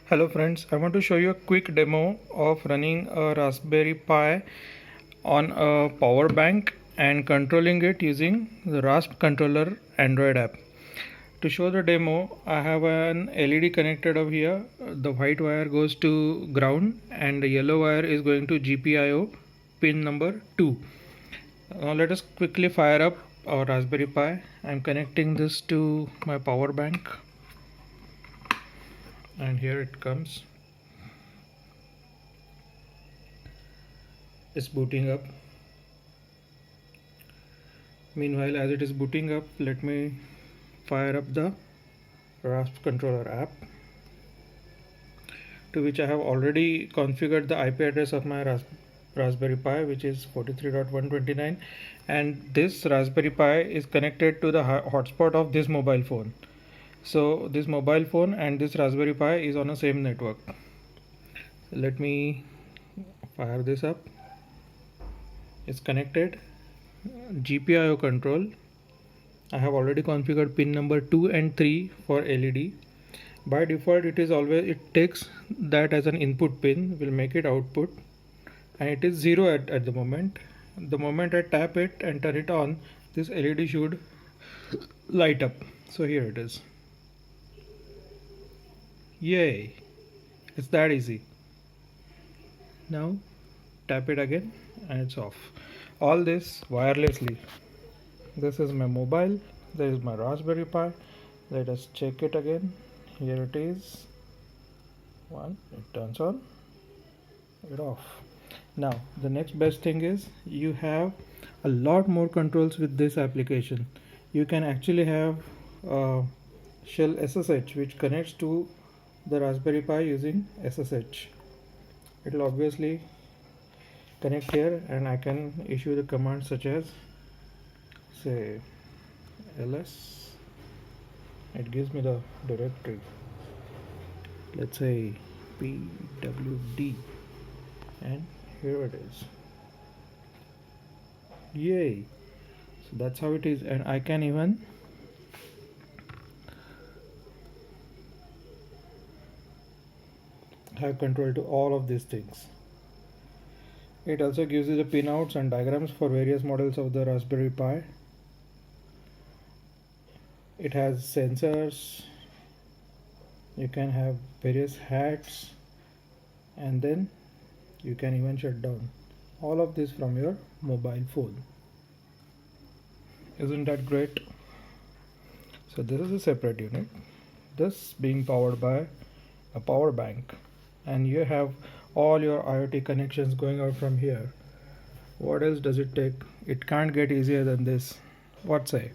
Hello friends, I want to show you a quick demo of running a Raspberry Pi on a power bank and controlling it using the RaspController Android app. To show the demo, I have an LED connected over here. The white wire goes to ground and the yellow wire is going to GPIO pin number 2. Now let us quickly fire up our Raspberry Pi. I am connecting this to my power bank and here it comes. It's booting up. Meanwhile, as it is booting up, let me fire up the RaspController app, to which I have already configured the IP address of my Raspberry Pi, which is 43.129, and this Raspberry Pi is connected to the hotspot of this mobile phone. So this mobile phone and this Raspberry Pi is on the same network. Let me fire this up. It's connected. GPIO control. I have already configured pin number 2 and 3 for LED. By default it takes that as an input pin, will make it output, and it is 0 at the moment. The moment I tap it and turn it on, this LED should light up. So here it is. Yay, it's that easy. Now tap it again and it's off. All this wirelessly. This is my mobile, there is my Raspberry Pi. Let us check it again. Here it is. One, it turns on, it off. Now the next best thing is you have a lot more controls with this application. You can actually have shell SSH which connects to the Raspberry Pi using SSH. It will obviously connect here, and I can issue the commands such as, say, ls. It gives me the directory. Let's say pwd, and here it is. Yay! So that's how it is, and I can even have control to all of these things. It also gives you the pinouts and diagrams for various models of the Raspberry Pi. It has sensors. You can have various hats, and then you can even shut down all of this from your mobile phone. Isn't that great? So this is a separate unit, this being powered by a power bank, and you have all your IoT connections going out from here. What else does it take? It can't get easier than this. What say?